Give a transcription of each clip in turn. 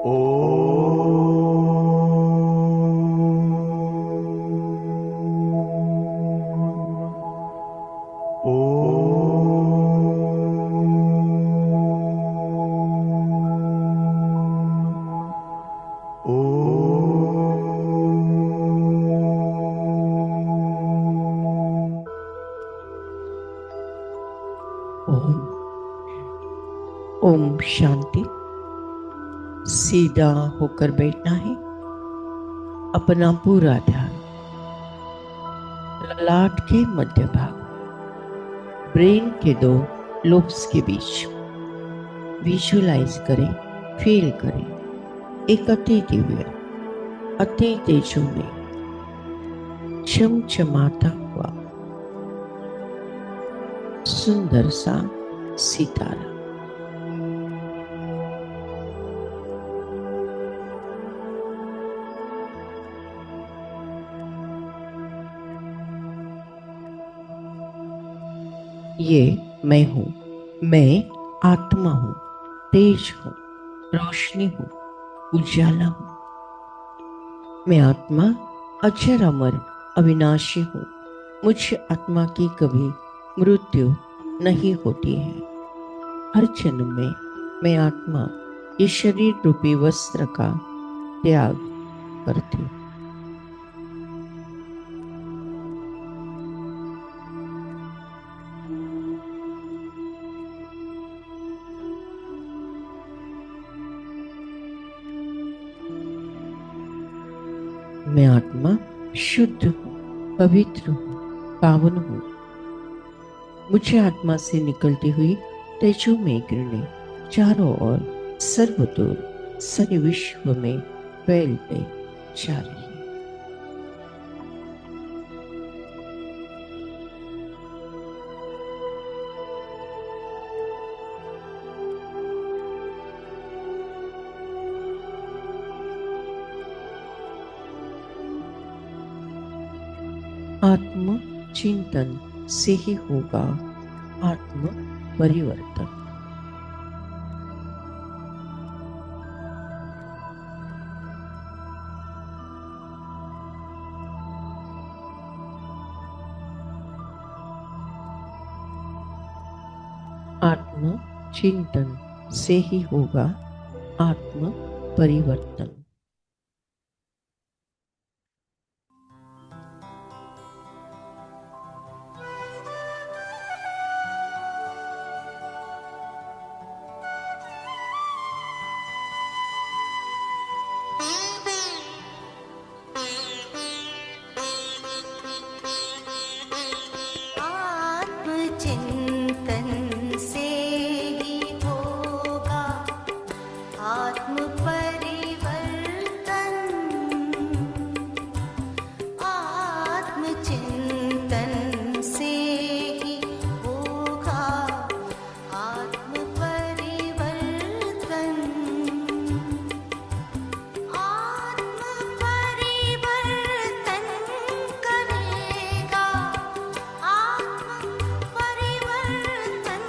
ओम शांति। सीधा होकर बैठना है। अपना पूरा ध्यान ललाट के मध्य भाग, ब्रेन के दो लोब्स के बीच विजुलाइज करें, फील करें। एक अति दिव्य, अति तेजो में चमचमाता हुआ सुंदर सा सितारा। ये मैं हूं, मैं आत्मा हूं, तेज हूं, रोशनी हूं, उजाला हूं। मैं आत्मा अजर अमर अविनाशी हूं। मुझ आत्मा की कभी मृत्यु नहीं होती है। हर जन्म में मैं आत्मा ये शरीर रूपी वस्त्र का त्याग करती हूं। मैं आत्मा शुद्ध हूँ, पवित्र हूँ, पावन हूँ। मुझे आत्मा से निकलती हुई तेजोमय किरणें चारों ओर सर्वदूर सारे विश्व में फैलते जा रही है। आत्म चिंतन से ही होगा आत्म परिवर्तन। आत्म चिंतन से ही होगा आत्म परिवर्तन। चिंतन से ही होगा आत्म परिवर्तन। आत्म चिंतन से ही होगा आत्म परिवर्तन। आत्म परिवर्तन करेगा, आत्म परिवर्तन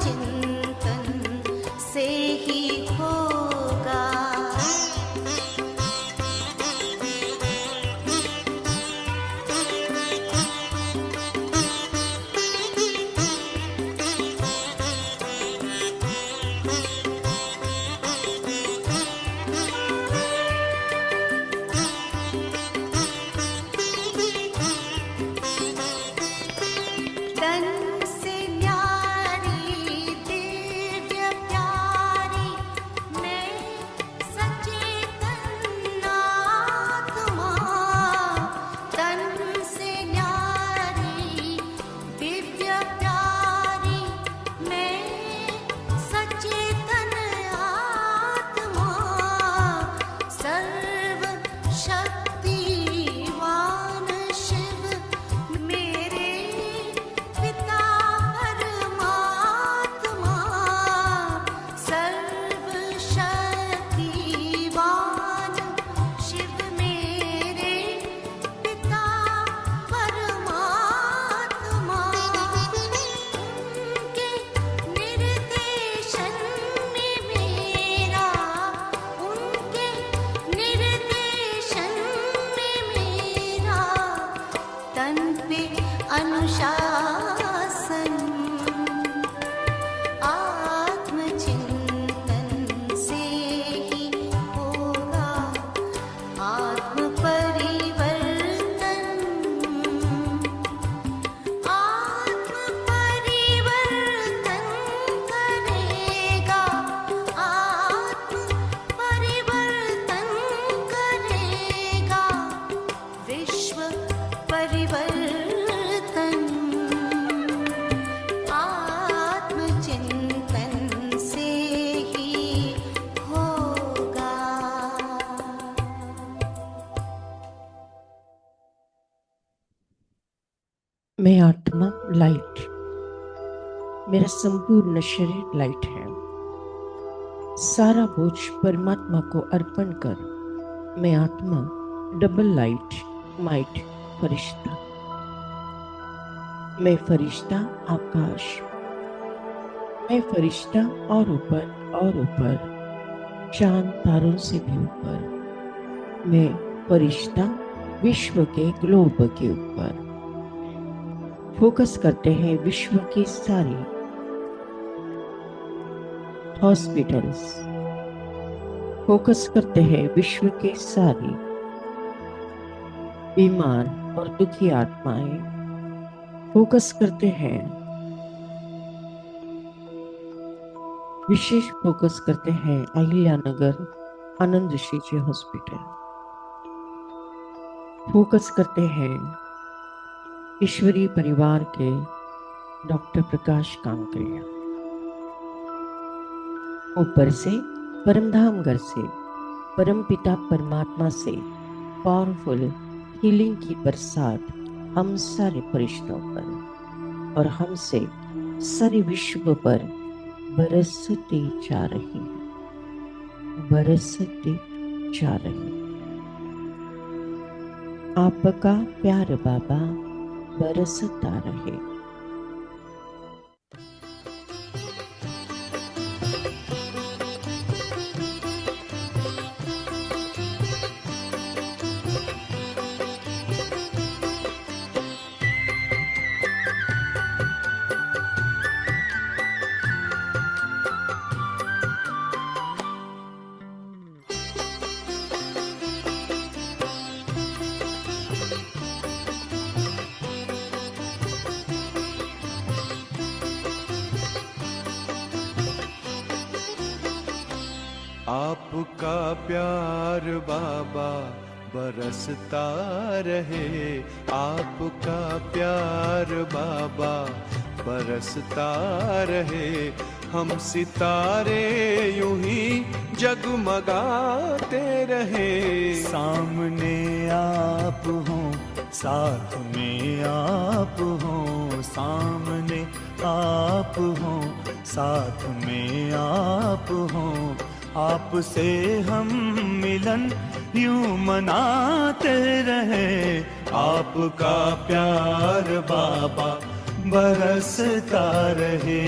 चिंतन से ही होगा। तन से न्यारी दिव्य प्यारी मैं सचेतन आत्मा। तन से न्यारी दिव्य प्यारी मैं सचेतन आत्मा। सर्व शक्तिवान शिव मेरे पिता परमात्मा। सर्व शक्तिवान शिव मेरे पिता परमात्मा। उनके निर्देशन में मेरा, उनके निर्देशन में मेरा तन पे अनुशासन। आत्मचिंतन से ही होगा आत्म परिवर्तन। आत्म परिवर्तन करेगा, आत्म परिवर्तन करेगा विश्व परिवर्तन। आत्मचिंतन से ही होगा। मैं आत्मा लाइट, मेरा संपूर्ण शरीर लाइट है। सारा बोझ परमात्मा को अर्पण कर मैं आत्मा डबल लाइट माइट फरिश्ता। मैं फरिश्ता आकाश, मैं फरिश्ता और ऊपर चांद तारों से भी ऊपर। मैं फरिश्ता विश्व के ग्लोब के ऊपर। फोकस करते हैं विश्व की सारी हॉस्पिटल्स, फोकस करते हैं विश्व के सारी बीमार और दुखी आत्माएं। फोकस करते हैं, विशेष फोकस करते हैं अहिल्यानगर आनंद श्री जी हॉस्पिटल। फोकस करते हैं ईश्वरीय परिवार के डॉक्टर प्रकाश कांकरिया। ऊपर से परमधाम घर से परमपिता परमात्मा से पावरफुल हीलिंग की बरसात हम सारे फरिश्तों पर और हमसे सारे विश्व पर बरसती जा रही है, बरसती जा रही। आपका प्यार बाबा बरसता रहे। आपका प्यार बाबा बरसता रहे। आपका प्यार बाबा बरसता रहे। हम सितारे यूं ही जगमगाते रहे। सामने आप हो, साथ में आप हो। सामने आप हो, साथ में आप हो। आपसे हम मिलन यूं मनाते रहे। आपका प्यार बाबा बरसता रहे।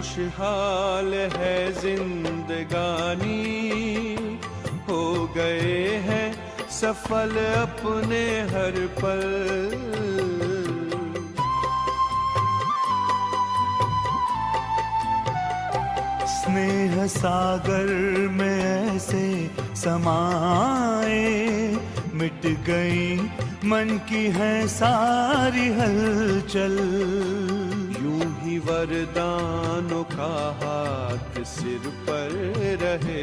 खुशहाल है जिंदगानी, हो गए हैं सफल अपने हर पल। स्नेह सागर में ऐसे समाए, मिट गई मन की है सारी हलचल। यूं ही वरदानों का हाथ सिर पर रहे,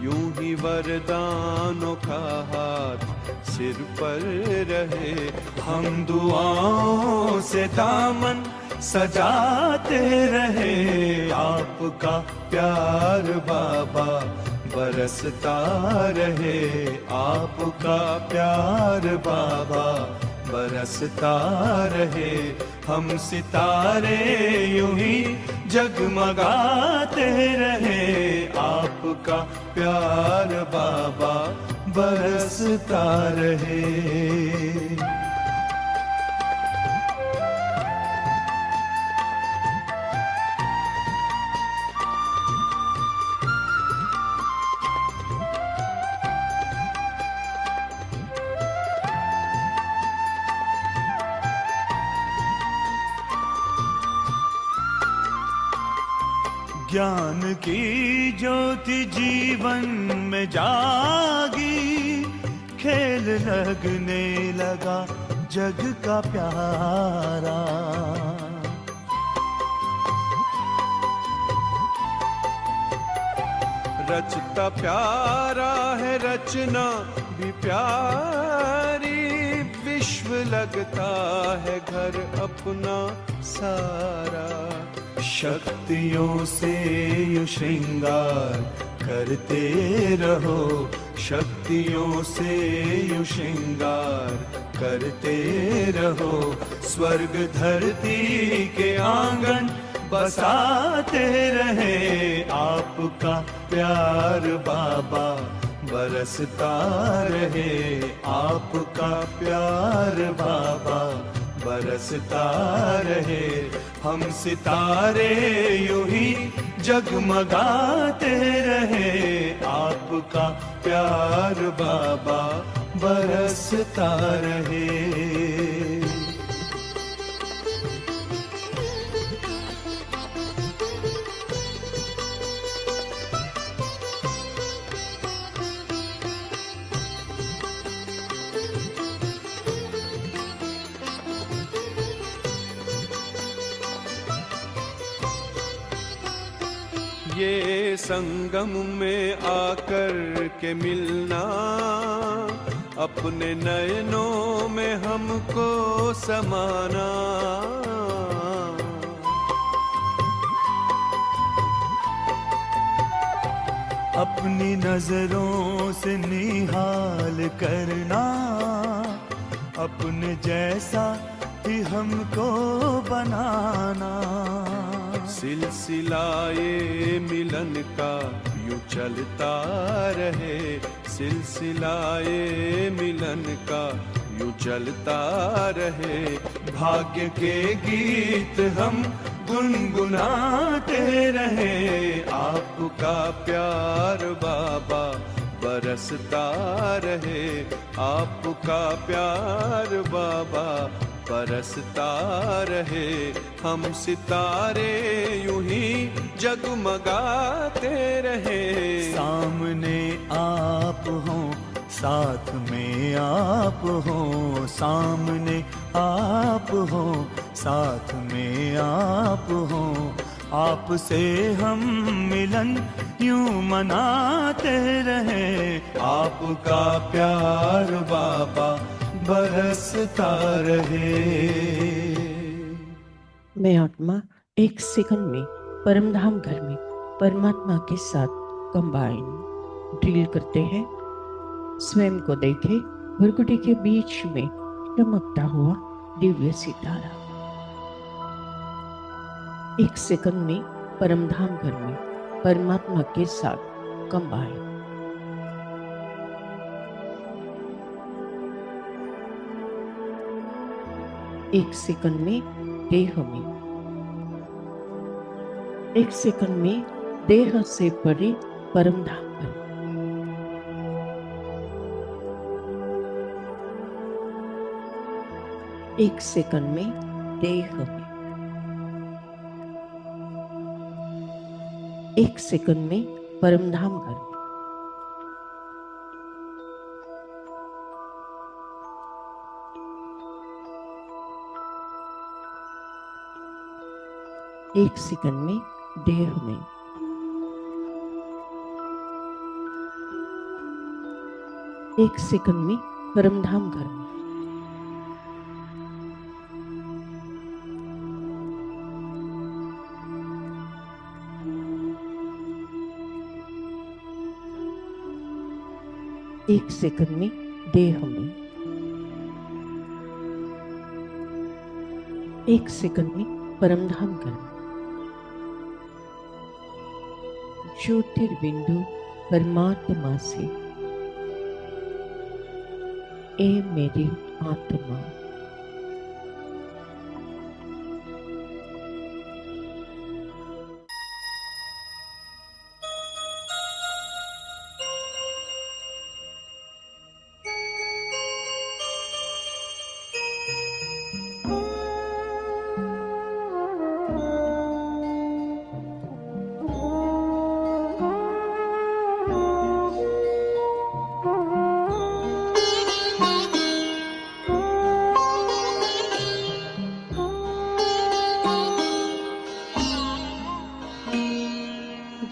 यूं ही वरदानों का हाथ सिर पर रहे। हम दुआओं से दामन सजाते रहे, आपका प्यार बाबा बरसता रहे, आपका प्यार बाबा बरसता रहे। हम सितारे यूं ही जगमगाते रहे, आपका प्यार बाबा बरसता रहे। ज्ञान की ज्योति जीवन में जागी, खेल लगने लगा जग का प्यारा। रचता प्यारा है रचना भी प्यारी, विश्व लगता है घर अपना सारा। शक्तियों से यू श्रृंगार करते रहो, शक्तियों से यू श्रृंगार करते रहो। स्वर्ग धरती के आंगन बसाते रहे, आपका प्यार बाबा बरसता रहे, आपका प्यार बाबा बरसता रहे। हम सितारे यूं ही जगमगाते रहे, आपका प्यार बाबा बरसता रहे। ये संगम में आकर के मिलना, अपने नयनों में हमको समाना। अपनी नजरों से निहाल करना, अपने जैसा ही हमको बनाना। सिलसिलाए मिलन का यूं चलता रहे, सिलसिलाए मिलन का यूं चलता रहे। भाग्य के गीत हम गुनगुनाते रहे, आपका प्यार बाबा बरसता रहे, आपका प्यार बाबा बरसता रहे। हम सितारे यूं ही जगमगाते रहे। सामने आप हो, साथ में आप हो, सामने आप हो, साथ में आप हो। आपसे हम मिलन यूं मनाते रहे, आपका प्यार बाबा बरसता रहे। मैं आत्मा एक सेकंड में परमधाम घर में परमात्मा के साथ कंबाइन ड्रिल करते हैं। स्वयं को देखे भुरकुटी के बीच में चमकता हुआ दिव्य सितारा। एक सेकंड में परमधाम घर में परमात्मा के साथ कंबाइन। एक सेकंड में देह में एक सेकंड में देह से परे परम धाम करो। एक सेकंड में देह में, एक सेकंड में परम धाम करो। एक सेकंड में देह में, एक सेकंड में परम धाम करो। एक सेकंड में देह में, एक सेकंड में परम धाम करो। ज्योतिर्बिंदु परमात्मा से, ए मेरी आत्मा,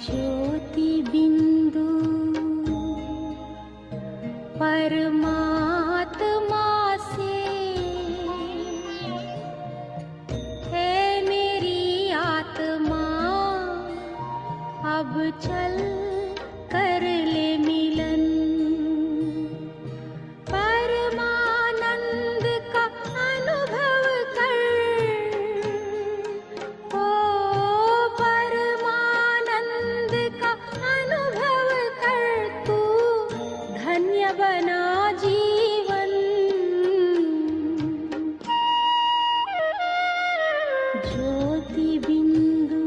ज्योति बिंदु परमात्मा से, है मेरी आत्मा, अब चल कर ले मिलन। परमानंद का अनुभव कर, ओ परमानंद का अनुभव कर, तू धन्य बना जीवन। ज्योति बिंदु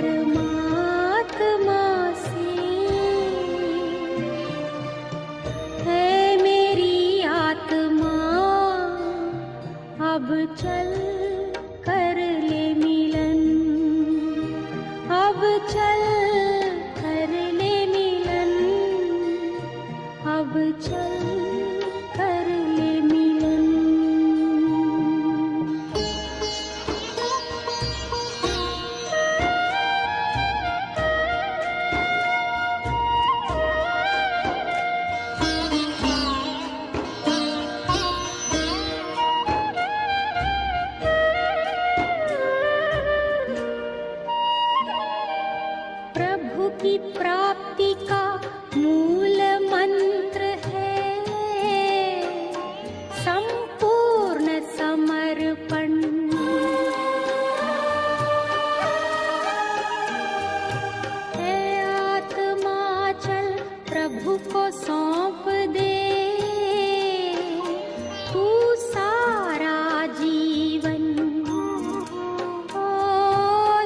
परमात्मा से, है मेरी आत्मा, अब चल कर ले मिलन। अब चल कर ले मिलन, अब चल कर ले मिलन। प्रभु की प्राप्ति का मूल मंत्र है संपूर्ण समर्पण। है आत्मा चल प्रभु को सौंप दे, तू सारा जीवन। ओ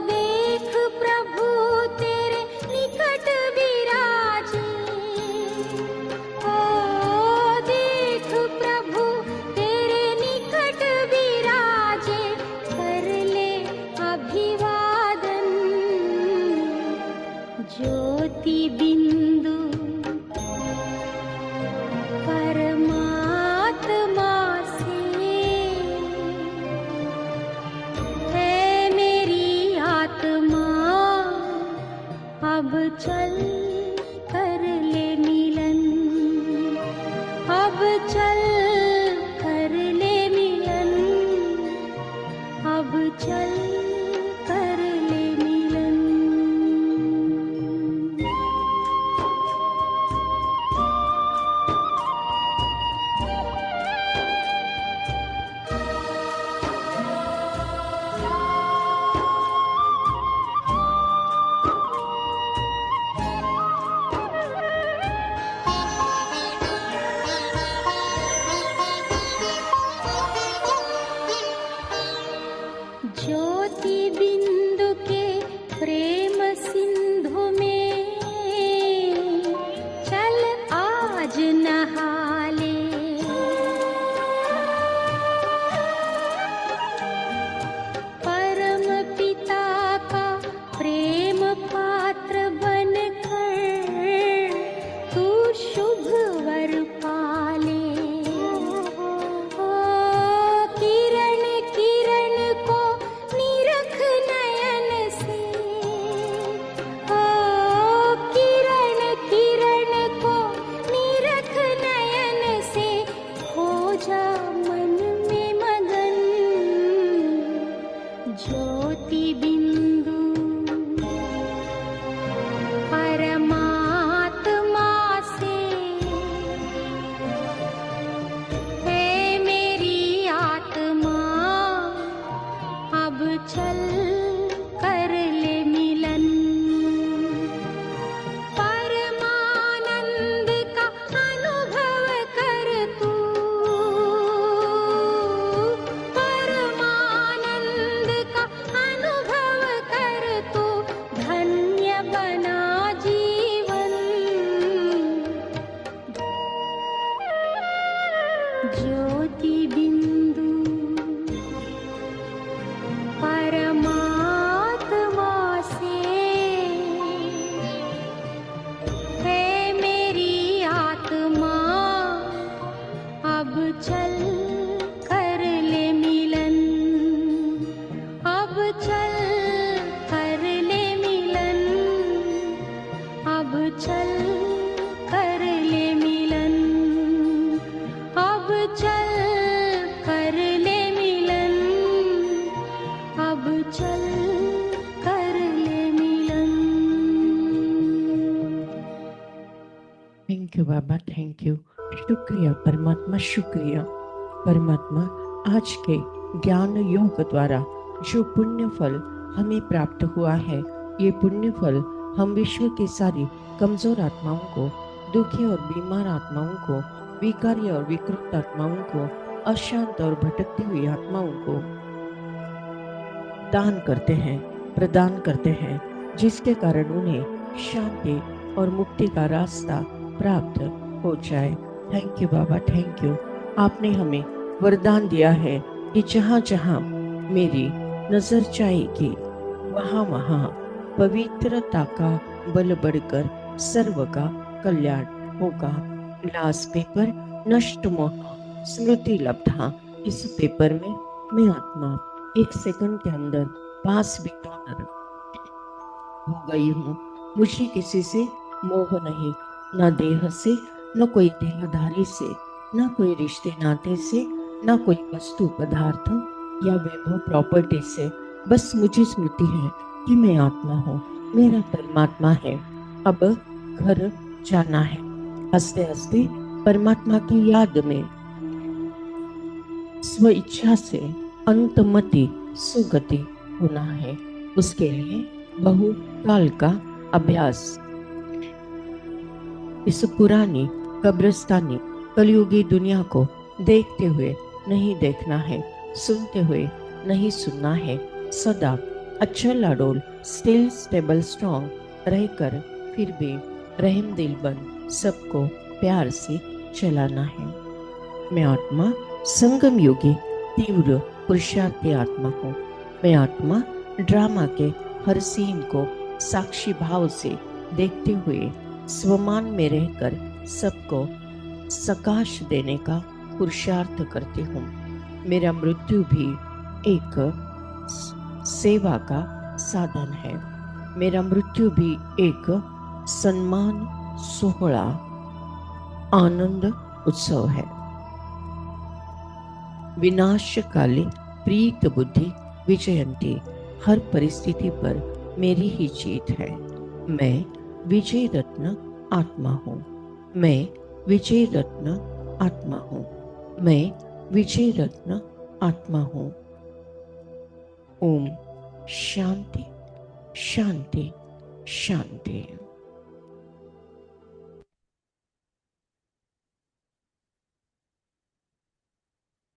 देख प्रभु तेरे निकट विराजे, ओ देख प्रभु तेरे निकट विराजे, कर ले अभिवादन। ज्योति बिंदु ज्योति बिंदु परमात्मा से है मेरी आत्मा, अब चल कर ले मिलन, अब चल कर ले मिलन, अब चल कर ले मिलन, अब चल कर ले मिलन, अब चल कर ले मिलन। थैंक यू बाबा, थैंक यू। शुक्रिया परमात्मा, शुक्रिया परमात्मा। आज के ज्ञान योग द्वारा जो पुण्य फल हमें प्राप्त हुआ है, ये पुण्य फल हम विश्व की सारी कमजोर आत्माओं को, दुखी और बीमार आत्माओं को, विकारी और विकृत आत्माओं को, अशांत और भटकती हुई आत्माओं को दान करते हैं, प्रदान करते हैं, जिसके कारण उन्हें शांति और मुक्ति का रास्ता प्राप्त हो जाए। थैंक यू बाबा, थैंक यू। आपने हमें वरदान दिया है कि जहाँ जहाँ मेरी नजर जाएगी वहाँ वहाँ पवित्रता का बल बढ़कर सर्व का कल्याण होगा। लास्ट पेपर नष्ट मोह स्मृति लब्धा। इस पेपर में मैं आत्मा 1 सेकंड के अंदर पास भी डोनर हो गई हूँ। मुझे किसी से मोह नहीं, न देह से, न कोई देहधारी से, न कोई रिश्ते नाते से, न कोई वस्तु पदार्थ या वैभव प्रॉपर्टी से। बस मुझे स्मृति है कि मैं आत्मा हूँ, मेरा परमात्मा है। अब घर जाना है। हंसते हंसते परमात्मा की याद में स्व इच्छा से अंतमति सुगति होना है। उसके लिए बहुकाल का अभ्यास इस पुरानी कब्रिस्तानी कलयुगी दुनिया को देखते हुए नहीं देखना है, सुनते हुए नहीं सुनना है। सदा अचल अडोल, स्टिल स्टेबल स्ट्रॉन्ग रहकर फिर भी रहम दिल बन सबको प्यार से चलाना है। मैं आत्मा संगम योगी तीव्र पुरुषार्थी आत्मा हूँ। मैं आत्मा ड्रामा के हर सीन को साक्षी भाव से देखते हुए स्वमान में रहकर सबको सकाश देने का पुरुषार्थ करती हूँ। मेरा मृत्यु भी एक सेवा का साधन है। मेरा मृत्यु भी एक सम्मान सोहला आनंद उत्सव है। विनाशकाली प्रीत बुद्धि विजयंती। हर परिस्थिति पर मेरी ही जीत है। मैं विजय रत्न आत्मा हूँ। मैं विजय रत्न आत्मा हूँ। मैं विजय रत्न आत्मा हूँ। ओम शांति शांति शांति।